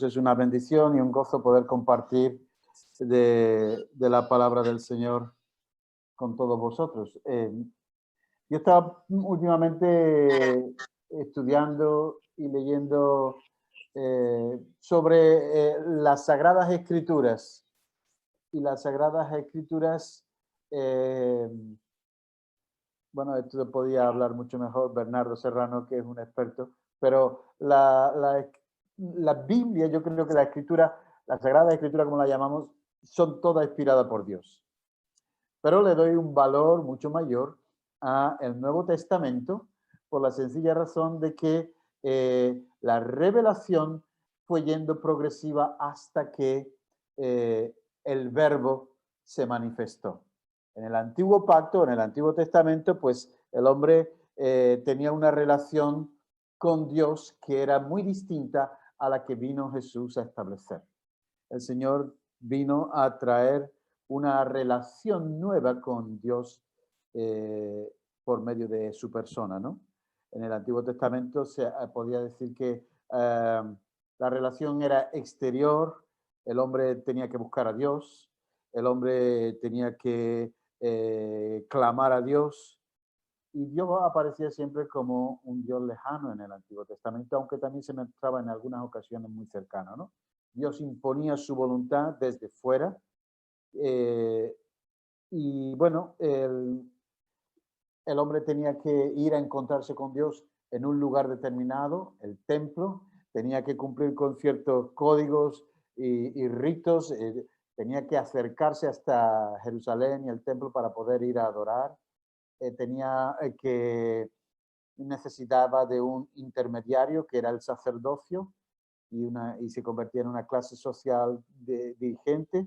Es una bendición y un gozo poder compartir de la palabra del Señor con todos vosotros. Yo estaba últimamente estudiando y leyendo sobre las Sagradas Escrituras. Y las Sagradas Escrituras, bueno, esto lo podía hablar mucho mejor Bernardo Serrano, que es un experto, pero la Biblia, yo creo que la Escritura, la Sagrada Escritura, como la llamamos, son todas inspiradas por Dios. Pero le doy un valor mucho mayor al Nuevo Testamento por la sencilla razón de que la revelación fue yendo progresiva hasta que el Verbo se manifestó. En el Antiguo Pacto, en el Antiguo Testamento, pues el hombre tenía una relación con Dios que era muy distinta a la que vino Jesús a establecer. El Señor vino a traer una relación nueva con Dios por medio de su persona, ¿no? En el Antiguo Testamento se podía decir que la relación era exterior, el hombre tenía que buscar a Dios, el hombre tenía que clamar a Dios, y Dios aparecía siempre como un Dios lejano en el Antiguo Testamento, aunque también se mostraba en algunas ocasiones muy cercano, ¿no? Dios imponía su voluntad desde fuera, y bueno, el hombre tenía que ir a encontrarse con Dios en un lugar determinado, el templo, tenía que cumplir con ciertos códigos y ritos, tenía que acercarse hasta Jerusalén y el templo para poder ir a adorar, tenía que necesitaba de un intermediario que era el sacerdocio y se convertía en una clase social dirigente,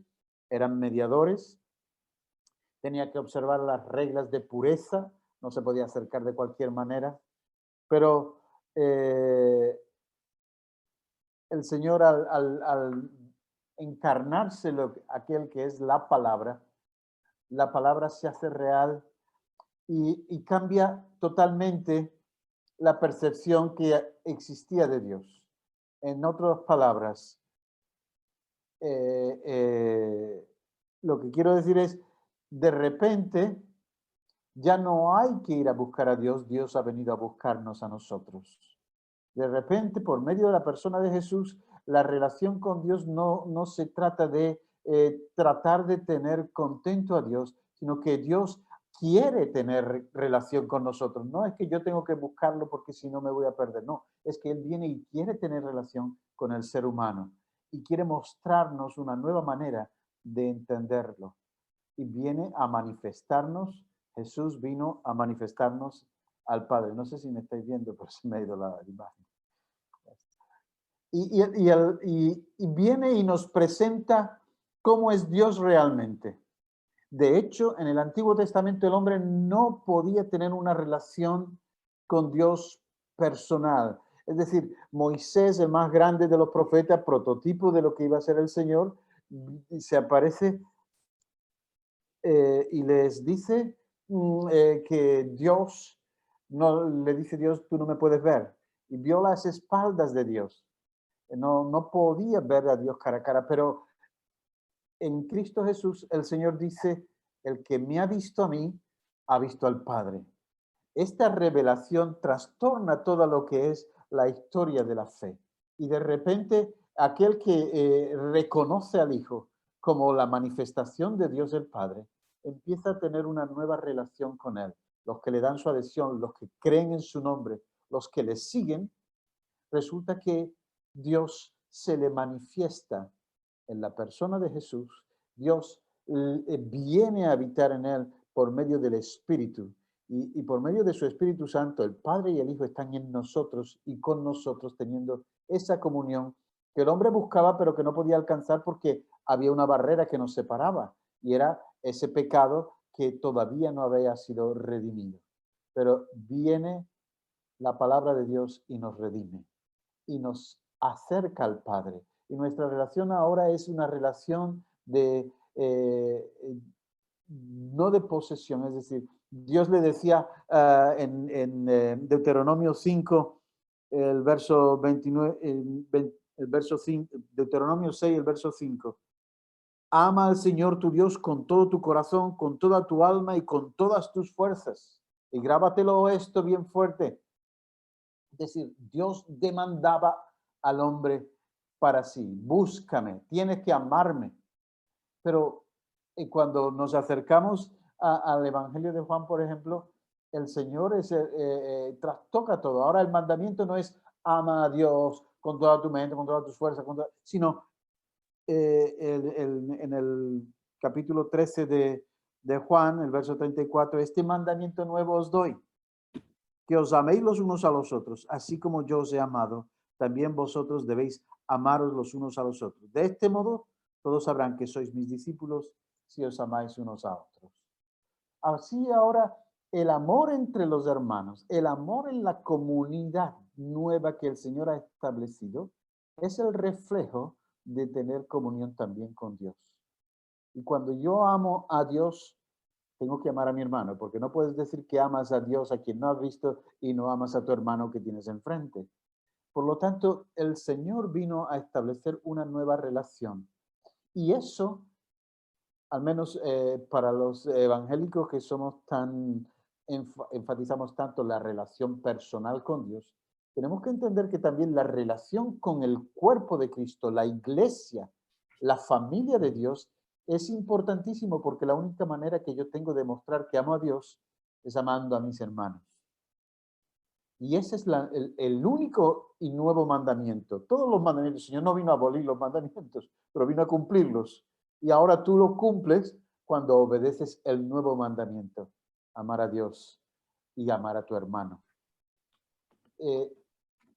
eran mediadores, tenía que observar las reglas de pureza, no se podía acercar de cualquier manera, pero el Señor al encarnarse aquel que es la palabra se hace real y cambia totalmente la percepción que existía de Dios. En otras palabras, lo que quiero decir es, de repente, ya no hay que ir a buscar a Dios, Dios ha venido a buscarnos a nosotros. De repente, por medio de la persona de Jesús, la relación con Dios no se trata de tratar de tener contento a Dios, sino que Dios quiere tener relación con nosotros. No es que yo tengo que buscarlo porque si no me voy a perder. No, es que Él viene y quiere tener relación con el ser humano y quiere mostrarnos una nueva manera de entenderlo. Y viene a manifestarnos. Jesús vino a manifestarnos al Padre. No sé si me estáis viendo, pero se me ha ido la imagen. Y viene y nos presenta cómo es Dios realmente. De hecho, en el Antiguo Testamento el hombre no podía tener una relación con Dios personal. Es decir, Moisés, el más grande de los profetas, prototipo de lo que iba a ser el Señor, se aparece y les dice que Dios, no le dice Dios, tú no me puedes ver. Y vio las espaldas de Dios. No podía ver a Dios cara a cara, pero en Cristo Jesús el Señor dice, el que me ha visto a mí, ha visto al Padre. Esta revelación trastorna todo lo que es la historia de la fe. Y de repente, aquel que reconoce al Hijo como la manifestación de Dios el Padre, empieza a tener una nueva relación con Él. Los que le dan su adhesión, los que creen en su nombre, los que le siguen, resulta que Dios se le manifiesta en la persona de Jesús. Dios viene a habitar en él por medio del Espíritu. Y por medio de su Espíritu Santo, el Padre y el Hijo están en nosotros y con nosotros teniendo esa comunión que el hombre buscaba pero que no podía alcanzar porque había una barrera que nos separaba y era ese pecado que todavía no había sido redimido. Pero viene la palabra de Dios y nos redime y nos acerca al Padre. Y nuestra relación ahora es una relación de no de posesión, es decir, Dios le decía en Deuteronomio 5, el verso 29, el verso 5, Deuteronomio 6, el verso 5. Ama al Señor tu Dios con todo tu corazón, con toda tu alma y con todas tus fuerzas. Y grábatelo esto bien fuerte. Es decir, Dios demandaba al hombre para sí. Búscame, tienes que amarme. Pero cuando nos acercamos al Evangelio de Juan, por ejemplo, el Señor trastoca todo. Ahora el mandamiento no es ama a Dios con toda tu mente, con todas tus fuerzas, sino en el capítulo 13 de Juan, el verso 34, este mandamiento nuevo os doy, que os améis los unos a los otros, así como yo os he amado, también vosotros debéis amaros los unos a los otros. De este modo, todos sabrán que sois mis discípulos si os amáis unos a otros. Así ahora, el amor entre los hermanos, el amor en la comunidad nueva que el Señor ha establecido, es el reflejo de tener comunión también con Dios. Y cuando yo amo a Dios, tengo que amar a mi hermano, porque no puedes decir que amas a Dios a quien no has visto y no amas a tu hermano que tienes enfrente. Por lo tanto, el Señor vino a establecer una nueva relación. Y eso, al menos para los evangélicos que somos tan, enfatizamos tanto la relación personal con Dios, tenemos que entender que también la relación con el cuerpo de Cristo, la iglesia, la familia de Dios, es importantísimo porque la única manera que yo tengo de mostrar que amo a Dios es amando a mis hermanos. Y ese es el único y nuevo mandamiento. Todos los mandamientos, el Señor no vino a abolir los mandamientos, pero vino a cumplirlos. Y ahora tú lo cumples cuando obedeces el nuevo mandamiento, amar a Dios y amar a tu hermano.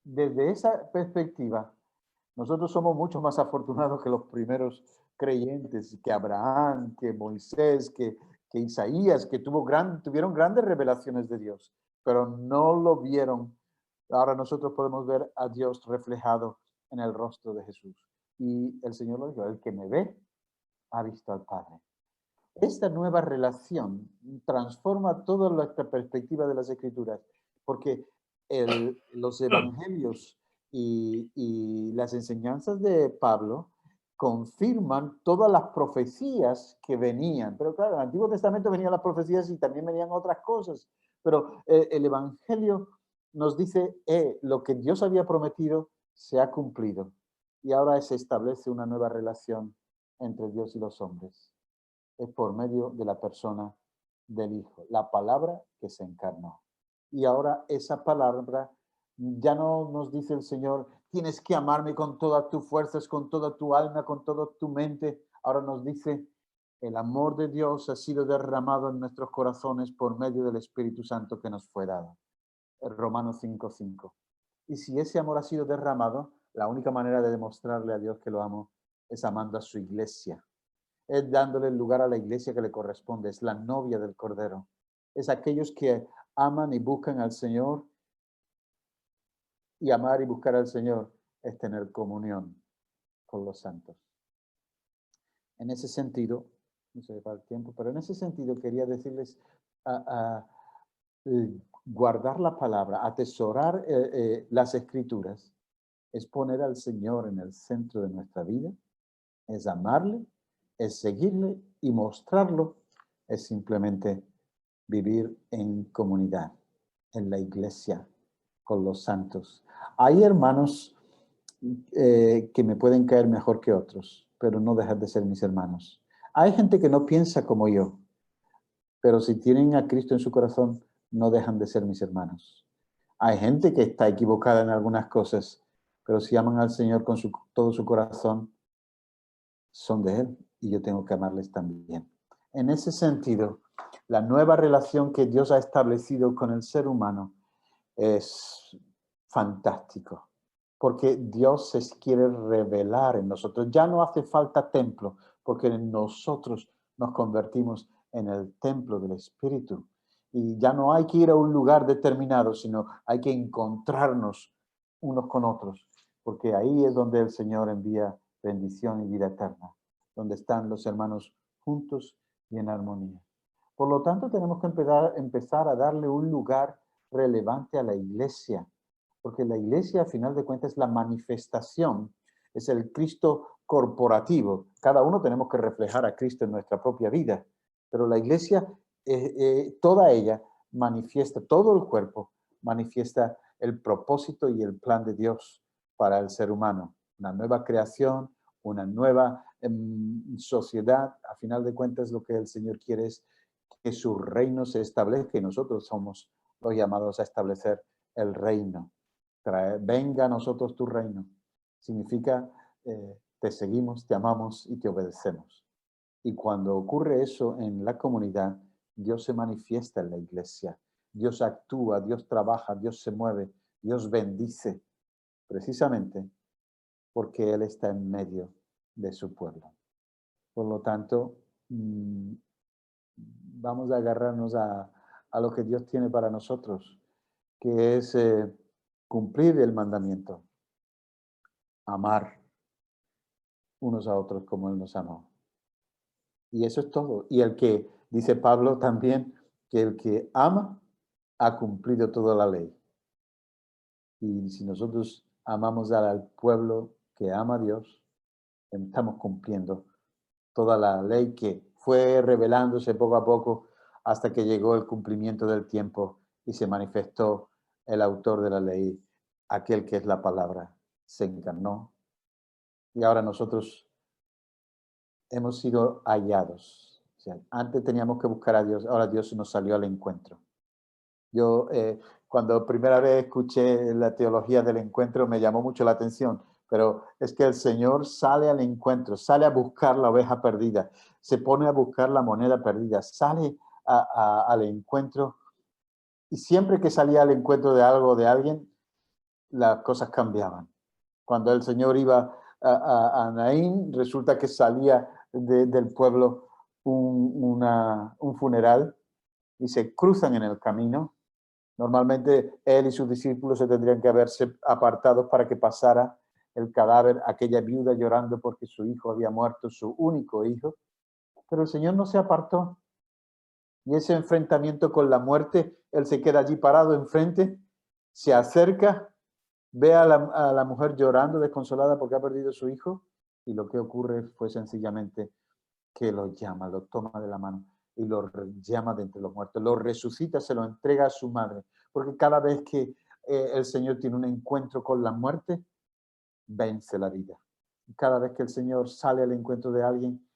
Desde esa perspectiva, nosotros somos mucho más afortunados que los primeros creyentes, que Abraham, que Moisés, que Isaías, que tuvieron grandes revelaciones de Dios, pero no lo vieron. Ahora nosotros podemos ver a Dios reflejado en el rostro de Jesús. Y el Señor lo dijo, el que me ve ha visto al Padre. Esta nueva relación transforma toda nuestra perspectiva de las Escrituras, porque los evangelios y las enseñanzas de Pablo confirman todas las profecías que venían. Pero claro, en el Antiguo Testamento venían las profecías y también venían otras cosas. Pero el Evangelio nos dice, lo que Dios había prometido se ha cumplido. Y ahora se establece una nueva relación entre Dios y los hombres. Es por medio de la persona del Hijo, la palabra que se encarnó. Y ahora esa palabra ya no nos dice el Señor, tienes que amarme con todas tus fuerzas, con toda tu alma, con toda tu mente. Ahora nos dice, el amor de Dios ha sido derramado en nuestros corazones por medio del Espíritu Santo que nos fue dado. Romanos 5:5. Y si ese amor ha sido derramado, la única manera de demostrarle a Dios que lo amo es amando a su iglesia. Es dándole el lugar a la iglesia que le corresponde, es la novia del Cordero. Es aquellos que aman y buscan al Señor, y amar y buscar al Señor es tener comunión con los santos. En ese sentido, no sé para el tiempo, pero en ese sentido quería decirles guardar la palabra, atesorar las Escrituras, es poner al Señor en el centro de nuestra vida, es amarle, es seguirle y mostrarlo, es simplemente vivir en comunidad, en la iglesia, con los santos. Hay hermanos que me pueden caer mejor que otros, pero no dejan de ser mis hermanos. Hay gente que no piensa como yo, pero si tienen a Cristo en su corazón, no dejan de ser mis hermanos. Hay gente que está equivocada en algunas cosas, pero si aman al Señor con todo su corazón, son de Él y yo tengo que amarles también. En ese sentido, la nueva relación que Dios ha establecido con el ser humano es fantástico, porque Dios se quiere revelar en nosotros. Ya no hace falta templo, porque nosotros nos convertimos en el templo del Espíritu. Y ya no hay que ir a un lugar determinado, sino hay que encontrarnos unos con otros, porque ahí es donde el Señor envía bendición y vida eterna, donde están los hermanos juntos y en armonía. Por lo tanto, tenemos que empezar a darle un lugar relevante a la iglesia, porque la iglesia, a final de cuentas, es la manifestación es el Cristo corporativo. Cada uno tenemos que reflejar a Cristo en nuestra propia vida, pero la iglesia, toda ella manifiesta, todo el cuerpo manifiesta el propósito y el plan de Dios para el ser humano. Una nueva creación, una nueva sociedad. A final de cuentas, lo que el Señor quiere es que su reino se establezca y nosotros somos los llamados a establecer el reino. Venga a nosotros tu reino. Significa te seguimos, te amamos y te obedecemos. Y cuando ocurre eso en la comunidad, Dios se manifiesta en la iglesia. Dios actúa, Dios trabaja, Dios se mueve, Dios bendice, precisamente porque Él está en medio de su pueblo. Por lo tanto, vamos a agarrarnos a lo que Dios tiene para nosotros, que es cumplir el mandamiento, amar unos a otros como Él nos amó. Y eso es todo. Y el que, dice Pablo también, que el que ama ha cumplido toda la ley. Y si nosotros amamos al pueblo que ama a Dios, estamos cumpliendo toda la ley que fue revelándose poco a poco hasta que llegó el cumplimiento del tiempo y se manifestó el autor de la ley, aquel que es la palabra, se encarnó. Y ahora nosotros hemos sido hallados. O sea, antes teníamos que buscar a Dios, ahora Dios nos salió al encuentro. Yo cuando primera vez escuché la teología del encuentro me llamó mucho la atención, pero es que el Señor sale al encuentro, sale a buscar la oveja perdida, se pone a buscar la moneda perdida, sale al encuentro y siempre que salía al encuentro de algo, de alguien, las cosas cambiaban. Cuando el Señor iba a Naín, resulta que salía del pueblo un funeral y se cruzan en el camino. Normalmente él y sus discípulos se tendrían que haberse apartados para que pasara el cadáver, aquella viuda llorando porque su hijo había muerto, su único hijo. Pero el Señor no se apartó. Y ese enfrentamiento con la muerte, él se queda allí parado enfrente, se acerca, ve a la mujer llorando desconsolada porque ha perdido a su hijo, y lo que ocurre fue sencillamente que lo llama, lo toma de la mano y lo llama de entre los muertos, lo resucita, se lo entrega a su madre, porque cada vez que el Señor tiene un encuentro con la muerte, vence la vida. Cada vez que el Señor sale al encuentro de alguien,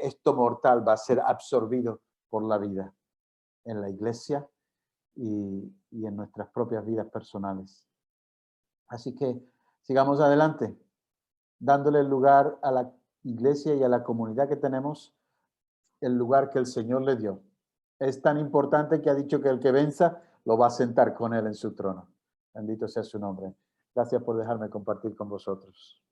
esto mortal va a ser absorbido por la vida en la iglesia y en nuestras propias vidas personales. Así que sigamos adelante, dándole lugar a la iglesia y a la comunidad que tenemos, el lugar que el Señor le dio. Es tan importante que ha dicho que el que venza lo va a sentar con él en su trono. Bendito sea su nombre. Gracias por dejarme compartir con vosotros.